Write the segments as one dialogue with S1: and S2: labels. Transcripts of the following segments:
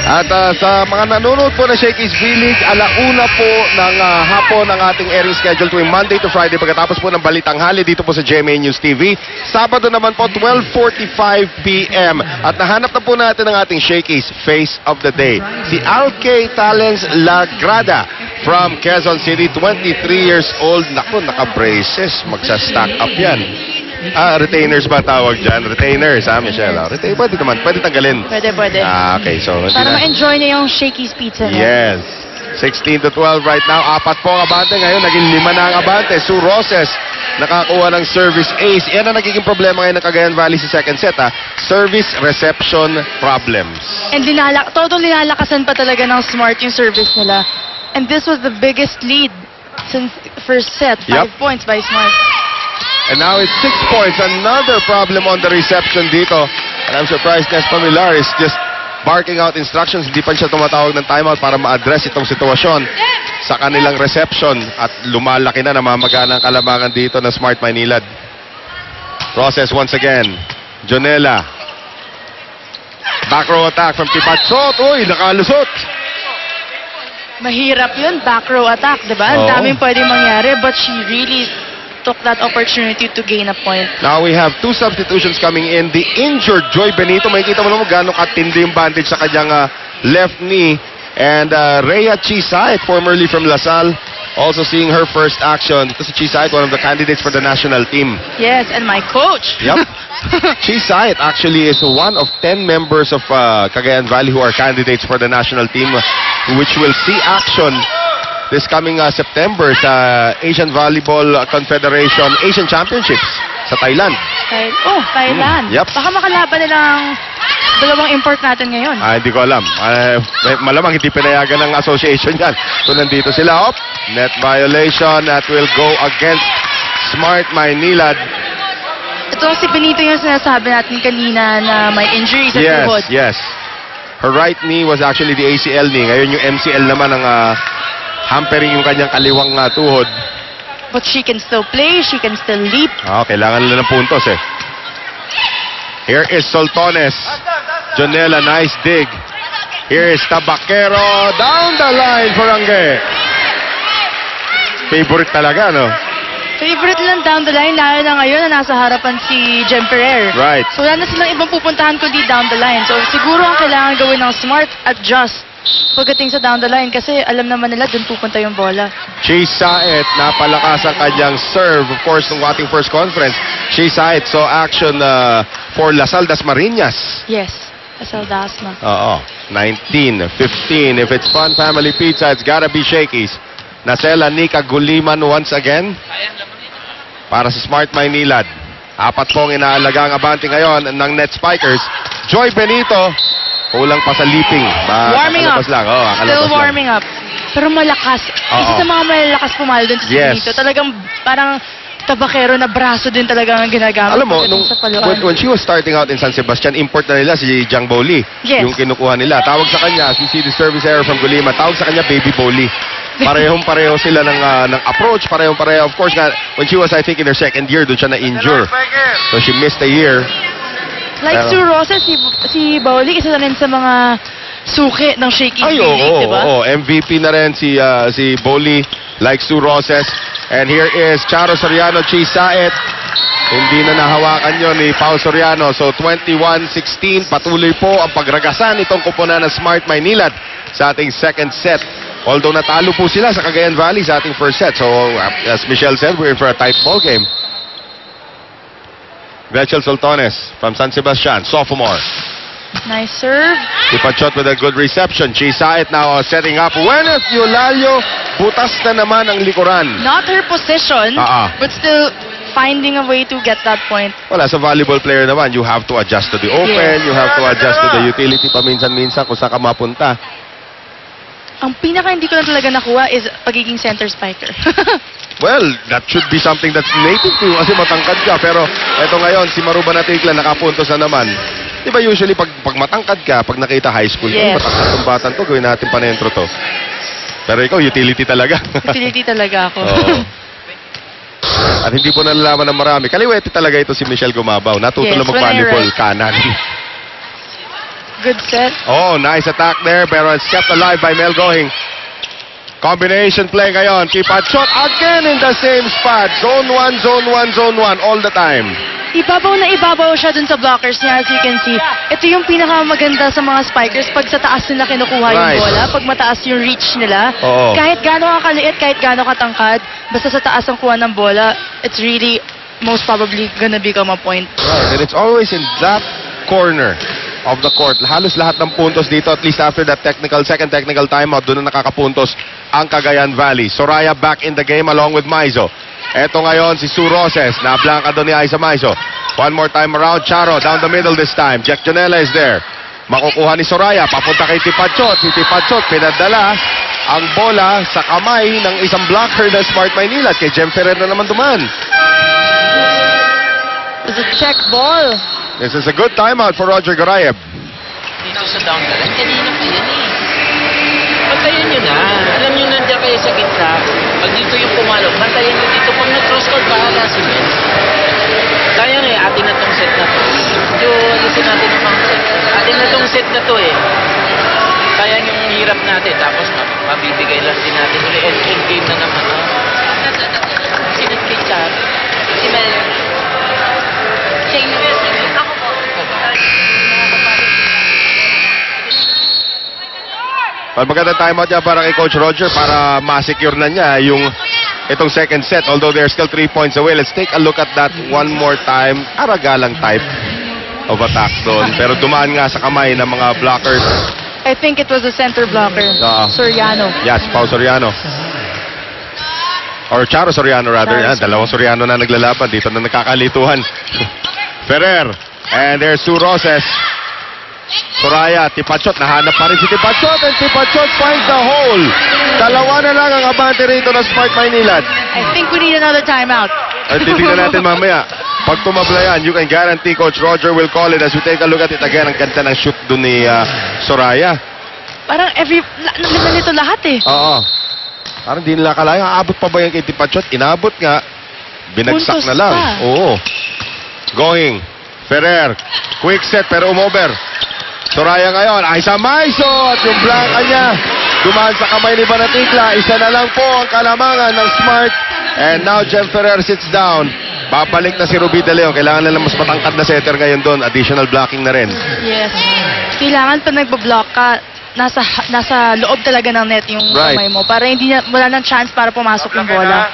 S1: At sa mga nanonood po na Shakey's V-League, alauna po ng hapon ang ating airing schedule tuwing Monday to Friday pagkatapos po ng Balitang Hali dito po sa GMA News TV. Sabado naman po 12:45 p.m. At nahanap na po natin ang ating Shakey's Face of the Day. Si Alkay Talents Lagrada from Quezon City, 23 years old. Naku, naka-braces. Magsa-stack up yan. Retainers ba tawag dyan? Retainers, Michelle? Pwede naman. Pwede tanggalin.
S2: Pwede.
S1: Okay, so...
S2: Para ma-enjoy niya yung Shakey's Pizza.
S1: Yes. 16-12 right now. 4 po ang abante. Ngayon, naging 5 na ang abante. Sue Roses, nakakuha ng service ace. Yan ang nagiging problema ngayon ng Cagayan Valley sa second set. Service reception problems.
S2: And todo linalakasan pa talaga ng Smart yung service nila. And this was the biggest lead since first set. 5 points by Smart.
S1: And now it's 6 points. Another problem on the reception dito. And I'm surprised Nespa Millar is just barking out instructions. Hindi pa siya tumatawag ng timeout para ma-address itong sitwasyon sa kanilang reception. At lumalaki na, namamagana ang kalamangan dito ng Smart Maynilad. Process once again. Jonella. Back row attack from Tipatsot. Uy, nakalusot.
S2: Mahirap yun, back row attack, diba? Ang daming pwedeng mangyari, but she really took that opportunity to gain a point.
S1: Now we have 2 substitutions coming in. The injured Joy Benito, makikita mo naman gano'ng katindi yung bandage sa kanyang left knee. And Rhea Chisait, formerly from Lasal, also seeing her first action. Ito si Chisait, one of the candidates for the national team.
S2: Yes, and my coach.
S1: Yep. Chisait actually is one of 10 members of Cagayan Valley who are candidates for the national team, which will see action this coming September sa Asian Volleyball Confederation Asian Championships sa Thailand.
S2: Thailand.
S1: Yep.
S2: Baka makalaban nilang dalawang import natin ngayon.
S1: Hindi ko alam. Malamang hindi pinayagan ng association yan. So nandito sila. Net violation that will go against Smart Maynilad.
S2: Ito si Benito yung sinasabi natin kanina na may injury sa tuhod.
S1: Yes. Her right knee was actually the ACL knee. Ngayon yung MCL naman ang hampering yung kanyang kaliwang tuhod.
S2: But she can still play, she can still leap.
S1: Kailangan nila ng puntos eh. Here is Soltones. Jonella, nice dig. Here is Tabaquero. Down the line for Angge. Favorite talaga, no?
S2: Favorite lang down the line, lalo na ngayon na nasa harapan si Jem Ferrer.
S1: Right.
S2: So wala na silang ibang pupuntahan kundi down the line. So siguro ang kailangan gawin ng Smart, adjust pagdating sa down the line kasi alam naman nila dun pupunta yung bola.
S1: Chisait, napalakas ang kanyang serve. Of course, nung ating first conference, Chisait saw action for Lasal Dasmariñas.
S2: Yes, Lasal Dasma.
S1: 19-15. If it's Fun Family Pizza, it's gotta be Shakey's. Nacela Nika Guliman once again para sa Smart Maynilad. 4 pong inaalaga ang abante ngayon ng net spikers. Joy Benito, kulang pa sa leaping.
S2: Warming up.
S1: Lang.
S2: Still warming up. Pero malakas. Isa sa mga malalakas pumalo dun sa Benito. Talagang parang Tabaquero na braso din talaga ang ginagamit.
S1: Alam mo, when she was starting out in San Sebastian, import na nila si Jang Boli.
S2: Yes. Yung
S1: kinukuha nila. Tawag sa kanya, you see the service error from Gulima. Tawag sa kanya, Baby Boli. Parehong-pareho sila ng approach. Parehong-pareho. Of course, when she was, I think, in her second year, doon siya na-injure. So she missed a year.
S2: Like Sue Roses, si Boli, isa na rin sa mga suki ng Shakey's V-League, diba?
S1: MVP na rin si Boli, like Sue Roses. And here is Charo Soriano, Chisait. Hindi na nahawakan yon ni Pao Soriano. So 21-16, patuloy po ang pagragasan itong kupunan ng Smart Maynilad sa ating second set. Although natalo po sila sa Cagayan Valley sa ating first set. So as Michelle said, we're in for a tight ball game. Rachel Soltones from San Sebastian, sophomore.
S2: Nice serve.
S1: Ipachot with a good reception. Chisait now setting up. Weneth Eulalio, butas na naman ang likuran.
S2: Not her position, but still finding a way to get that point.
S1: Wala, sa volleyball player naman, you have to adjust to the open, you have to adjust to the utility paminsan-minsan kung saan ka mapunta.
S2: Ang pinaka hindi ko na talaga nakuha is pagiging center spiker.
S1: Well, that should be something that's native to you kasi matangkad ka. Pero eto ngayon, si Maruba Natikla nakapuntos na naman. Di ba usually pag matangkad ka, pag nakita high school, matangkad tong batan to, gawin natin panentro to. Pero ikaw, utility talaga.
S2: Utility talaga ako.
S1: At hindi po nalalaman ng marami. Kaliwete talaga ito si Michelle Gumabaw. Natuto lang mag-volleyball kanan.
S2: Good set.
S1: Oh, nice attack there, pero it's kept alive by Mel Gohing. Combination play ngayon. Tipat shot again in the same spot. Zone 1, zone 1, zone 1 all the time.
S2: Ibabaw na ibabaw siya dun sa blockers niya, as you can see. Ito yung pinakamaganda sa mga spikers pag sa taas nila kinukuha yung
S1: Right.
S2: bola, pag mataas yung reach nila.
S1: Oo.
S2: Kahit gaano ka kaliit, kahit gaano katangkad, basta sa taas ang kuha ng bola, it's really most probably gonna become a point.
S1: Right, and it's always in that corner of the court. Halos lahat ng puntos dito, at least after that second technical timeout, doon na nakakapuntos ang Cagayan Valley. Soraya back in the game along with Maizo. Eto ngayon si Sue Roses, na-blanka doon ni Aiza Maizo. One more time around, Charo down the middle this time. Jack Jonella is there. Makukuha ni Soraya, papunta kay Tipachot. Si Tipachot pinadala ang bola sa kamay ng isang blocker ng Smart Maynila. Kay Jem Ferrer na naman duman.
S2: It's a check ball.
S1: This is a good timeout for Roger Gorayev.
S3: Dito sa down the line, kanina pa yan eh. Bantayan nyo na. Alam nyo nandiyan kayo sa gitna. Pag dito yung pumalog, bantayan nyo dito. Pag nag-cross court, bahala si Ben. Kaya nga, atin na tong set na to. Medyo alisin natin yung mga set. Atin na tong set na to eh. Kaya yung hirap natin. Tapos mabibigay lang din natin. Uli, end game na naman. No? Sinag-play ka. Si Mel. Ako po.
S1: Magandang timeout niya para kay Coach Roger para ma-secure na niya yung itong second set. Although they're still 3 points away. Let's take a look at that one more time. Aragalang type of attack doon. Pero dumaan nga sa kamay ng mga blockers.
S2: I think it was a center blocker. Soriano.
S1: Yes, Pao Soriano. Or Charo Soriano rather.
S2: Charo
S1: Yan, dalawang Soriano na naglalaban. Dito na nagkakalituhan. Ferrer. And there's Sue Roses. Soraya, Tipachot. Nahanap pa rin si Tipachot. And Tipachot finds the hole. Dalawa na lang ang abante rito ng Smart Maynilad.
S2: I think we need another timeout.
S1: At titignan natin mamaya. Pag tumabla yan, you can guarantee Coach Roger will call it as we take a look at it again. Ang ganda ng shoot dun ni Soraya.
S2: Parang nalito lahat eh.
S1: Oo. Parang di nila kalaya. Aabot pa ba yan kay Tipachot? Inabot nga. Binagsak
S2: Puntos
S1: na lang.
S2: pa.
S1: Oo. Going. Ferrer. Quick set pero umover. Soraya ngayon. Aiza Maizo. At yung blanca niya. Dumaan sa kamay ni Banatikla. Isa na lang po ang kalamangan ng Smart. And now Jem Ferrer sits down. Babalik na si Ruby De Leon. Kailangan na mas matangkad na setter ngayon doon. Additional blocking na rin.
S2: Yes. Kailangan pa nagbablock ka, nasa loob talaga ng net yung
S1: Right.
S2: kamay mo para hindi wala nang chance para pumasok yung bola.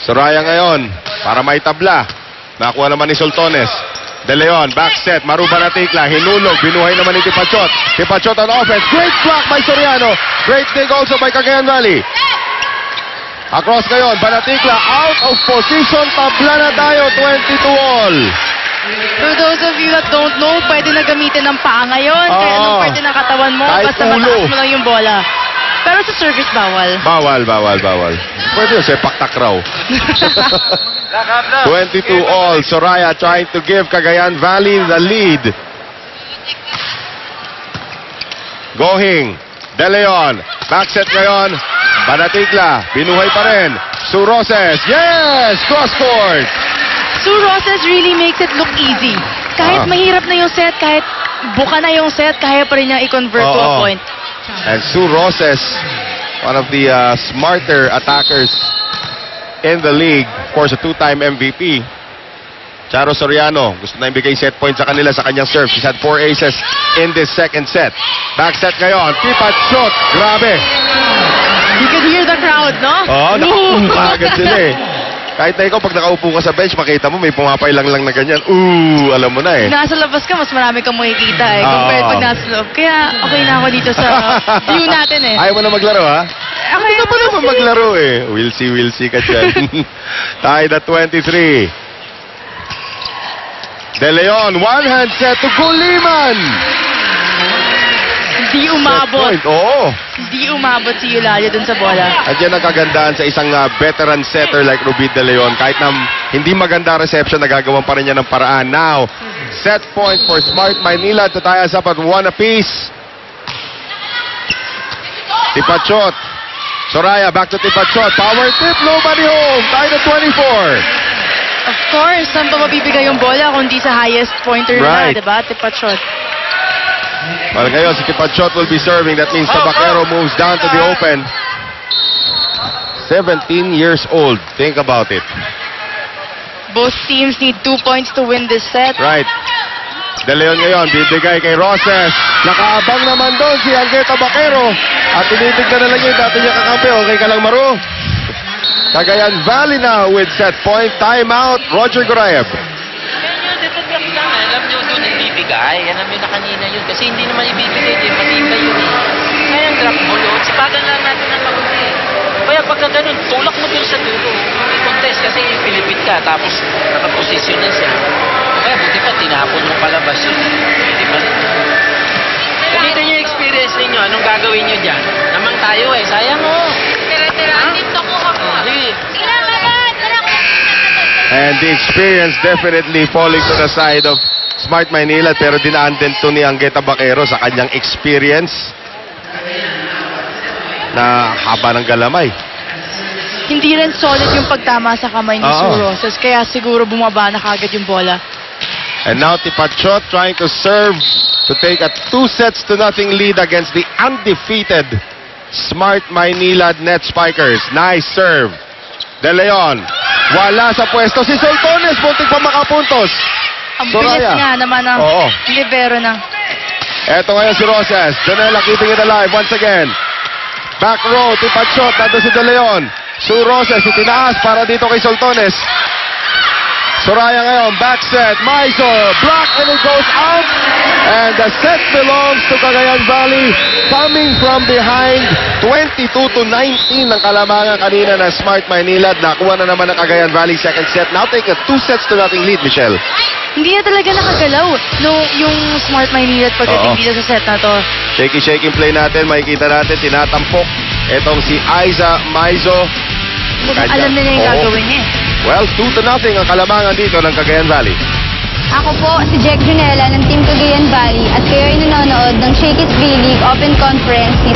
S1: Soraya ngayon. Para may tabla. Nakuha naman ni Soltones. De Leon, back set, Maruba na tikla, hinulog, binuhay naman ni Tipachot. Tipachot on offense, great block by Soriano. Great dig also by Cagayan Valley. Across ngayon, Banatikla out of position, tabla na tayo, 22 all.
S2: For those of you that don't know, pwede na gamitin ng paa ngayon, kaya
S1: Oo.
S2: anong pwede na katawan mo,
S1: Kahit
S2: basta
S1: ulo.
S2: mataas mo lang yung bola. Pero sa service, bawal.
S1: Bawal. Pwede yun, sepak takraw. 22 all, Soraya trying to give Cagayan Valley the lead. Gohing, De Leon, back set ngayon, Banatikla, binuhay pa rin. Sue Roses, yes! Cross court!
S2: Sue Roses really makes it look easy. Kahit mahirap na yung set, kahit buka na yung set, kaya pa rin niya i-convert to a
S1: Oo.
S2: point.
S1: And Sue Roses, one of the smarter attackers in the league. Of course, a two-time MVP. Charo Soriano, gusto na ibigay set point sa kanila sa kanyang serve. She's had 4 aces in this second set. Back set ngayon, Tipachot, grabe.
S2: You could hear the crowd, no?
S1: Oo, nakaupo agad sila eh. Kahit na ikaw, pag nakaupo ka sa bench, makita mo may pumapailang lang na ganyan. Alam mo na eh.
S2: Nasa labas ka, mas marami kang makikita eh.
S1: Oo.
S2: Compared pag nasa loob. Kaya okay na ako dito sa view natin eh.
S1: Ayaw mo na maglaro, ha?
S2: Okay
S1: Ano pa naman maglaro eh? We'll see ka dyan. Tied at 23. De Leon, one-hand set to Guliman.
S2: Hindi umabot.
S1: Set point, oo.
S2: Hindi umabot si Eulalia dun sa bola.
S1: At yan ang kagandahan sa isang veteran setter like Ruby De Leon. Kahit na hindi maganda reception, nagagawan pa rin niya ng paraan. Now, set point for Smart Maynila to tie us up at 1 apiece. Tipachot. Soraya, back to Tipachot. Power tip, nobody home. Tied at 24.
S2: Of course, saan pa mabibigay yung bola kung di sa highest pointer
S1: Right.
S2: na, diba? Tipachot.
S1: Well, ngayon, si Tipachot will be serving. That means Tabaquero moves down to the open. 17 years old. Think about it.
S2: Both teams need 2 points to win this set.
S1: Right. De Leon ngayon, bibigay kay Roses. Nakaabang naman doon si Angge Tabaquero. At tinitignan na lang yung dati niya kakampi. Okay ka lang, Maru? Cagayan Valley now with set point. Timeout, Roger Gorayev.
S3: Detect lang. Alam nyo doon ibibigay. Alam nyo na kanina yun. Kasi hindi naman ibibigay din. Matibay yun eh. Kaya ang drop mo yun. Sipagan lang natin ang kaunti. Kaya pagka ganun, tulak mo din sa dulo. I-contest kasi pilipit ka. Tapos nakaposisyon na siya. Kaya buti pa tinapon mo palabas yun. Pwede pa rin. Gamitin yung experience ninyo. Anong gagawin nyo dyan? Namang tayo eh. Sayang mo.
S4: Tira-tira. Dito ko ako.
S3: Sige.
S4: Sige na, laban.
S1: And the experience definitely falling to the side of Smart Maynila. Pero dinaan din to ni Angge Tabaquero sa kanyang experience na haba ng galamay.
S2: Hindi rin solid yung pagtama sa kamay ni Sue Roses. Kaya siguro bumaba na kagad yung bola.
S1: And now Tipachot trying to serve to take a 2-0 lead against the undefeated Smart Maynila Net Spikers. Nice serve. De Leon. Wala sa pwesto. Si Soltones, muntik pa makapuntos.
S2: Ang bilis nga naman ng libero na.
S1: Eto ngayon si Roses. Janela keeping it alive once again. Back row, Tipachot. Nando si De Leon. Sue Roses, itinaas para dito kay Soltones. Soraya ngayon, back set. Maiso, block and it goes out. And the set belongs to Cagayan Valley. Coming from behind, 22-19 ang kalamangan kanina ng Smart Maynila. Nakuha na naman ng Cagayan Valley second set. Now take a 2-0 lead, Michelle.
S2: Hindi na talaga nakagalaw yung Smart Maynila at pagdating dito sa set na to.
S1: Shaky-shaking play natin. Makikita natin, tinatampok. Etong si Aiza Maizo.
S2: Alam na niya yung gagawin niya.
S1: Well, 2-0 ang kalamangan dito ng Cagayan Valley.
S4: Ako po si Jack Junella ng Team Cagayan Valley at kayo ay nanonood ng Shake It V-League Open Conference ni